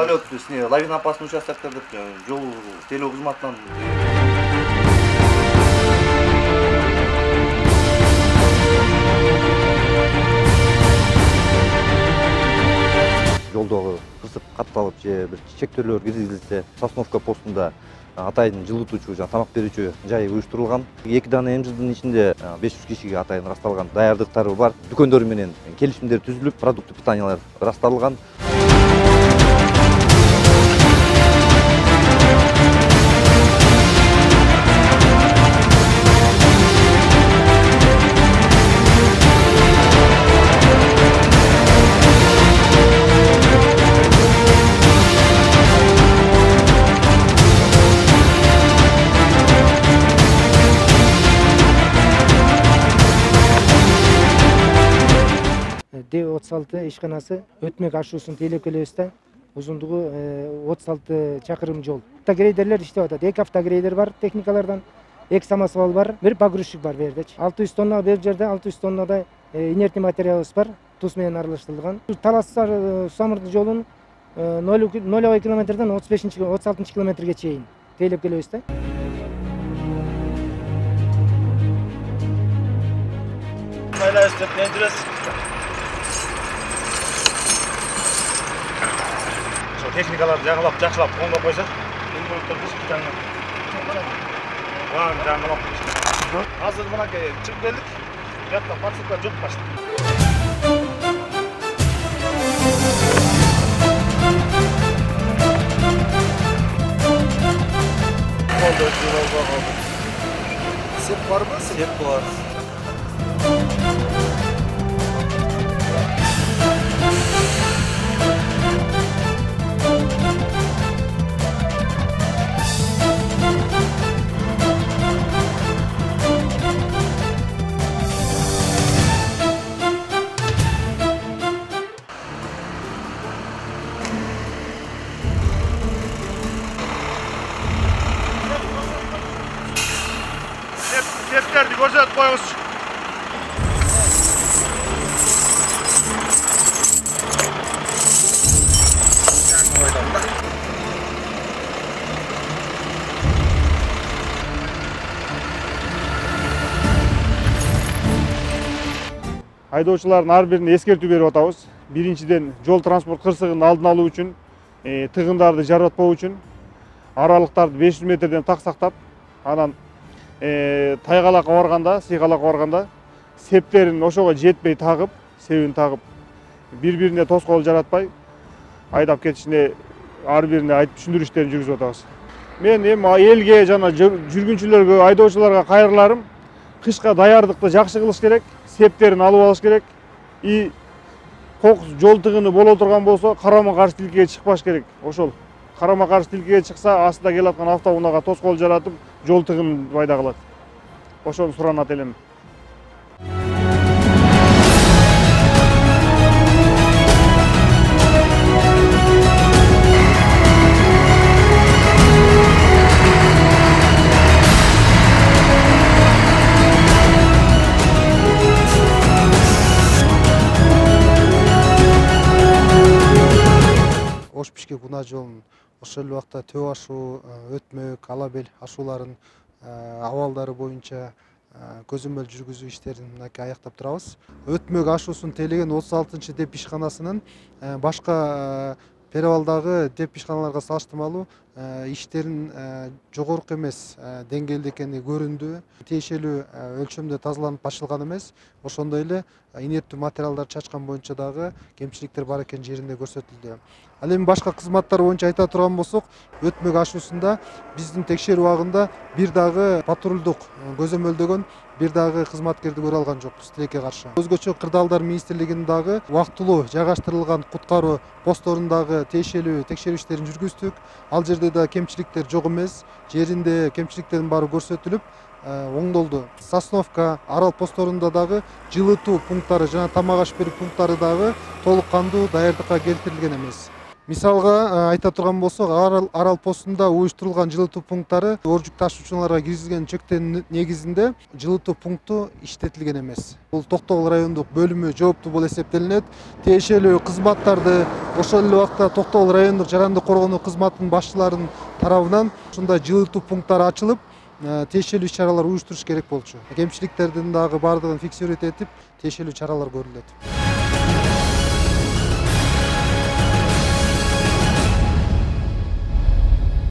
Самолет, лавина опасный участоктарда жол тейлөө кызматынан жолдогу кырсык катталып же бир чектөөлөр киргизилсе, Сосновка постунда атайын жылытуучу, тамак берүүчү жай уюштурулган. 2 дана жылдын ичинде 500 кишиге атайын ырасталган даярдыктары бар. Дүкөндөр менен келишимдер түзүлүп, продукты питаниялар ырасталган. D36 ишканасы Өтмөк ашуусун тейлеп келебизде. Узундугу 36 чакырым жол. Автогрейдерлер иштеп атат. 2 автогрейдер бар техникалардан, 2 самосвал бар, 1 погрузчик бар бердечи. 600 тонна бер жерде 600 тоннада инертный материалыбыз бар. Туз менен аралаштырылган. Талас-Самырды жолун 0,2 километрден 36 километрге чейин тейлеп келебизде. Техникаларды жаңылап, жақшылап, оңдап қойсақ, Hazır buna çık geldik, yatta parsıklar çok başladı. Sep var mı? Sep var. Seplerdi gözet koyuz. Айдоочулардын ар бирине эскертүү берип атабыз. Биринчиден, жол транспорт кырсыгынын алдын алуу үчүн, тыгындарды жаратпоо үчүн аралыктарды 500 метрден так сактап, анан тайгалакка барганда, сыйгалакка барганда септерин ошого жетпей тагып, себин тагып, бири-бирине тоскоол жаратпай айдап кетишине ар бирине айтып түшүндүрүштерин жүргүзүп атабыз. Мен элге жана жүргүнчүлөргө, айдоочуларга кайрыларым, кышка даярдыкты жакшы кылыш керек, септерин алып алыш керек. И кокус жол тыгыны боло турган болсо, карама-каршы тилкеге чыкпаш керек. Ошол карама-каршы тилкеге чыкса, астында келаткан автоунаага тоскоол жаратып, жол тыгынын пайда кылат. Ошону суранат элем. Ош-Бишкек унаа жолунун ошол убакта Төбө ашуу, Өтмөк, Алабел ашууларын абалдары боюнча көзөмөл жүргүзүү иштерин аяктап турабыз. Өтмөк ашуусун тейлеген 36 деп ишканасынын башка перевалдагы деп ишканаларга салыштырмалуу иштерин жогорку эмес деңгээлде экени көрүндү. Тиешелүү өлчөмдө тазаланып ачылган эмес. Ошондой эле инерттүү материалдар чачкан боюнча дагы кемчиликтер бар экен жеринде көрсөтүлдү. Ал эми башка кызматтар боюнча айта турган болсок, Өтмөк ашуусунда биздин текшерүү убагында бир дагы патрулдук көзөмөлдөгөн бир дагы кызматкерди көрө алган жокпуз тилекке каршы. Өзгөчө Кырдаалдар министрлигинин дагы убактылуу жайгаштырылган куткаруу посторундагы тиешелүү текшерүү иштерин жүргүздүк. Ал жерде да кемчиликтер жок эмес, жеринде кемчиликтердин баары көрсөтүлүп, оңдолду. Сосновка арал посторунда дагы жылытуу пункттары жана тамак аш берүү пункттары дагы толук кандуу даярдыкка келтирилген эмес. Мисалга айта турган болсок, арал постунда уюштурулган жылытуу пункттары оор жүк ташуучуларга киргизилген чөктөн негизинде жылытуу пункту иштетилген эмес. Бул Токтогул райондук бөлүмү жооптуу болуп эсептелинет. Тиешелүү кызматтарды ошол эле убакта Токтогул райондук жарандык коргонуу кызматынын башчыларынын тарабынан ушундай жылытуу пункттары ачылып, тиешелүү иш-чаралар уюштуруш керек болчу. Кемчиликтердин дагы баардыгын фиксировать этип, тиешелүү чаралар көрүлөт.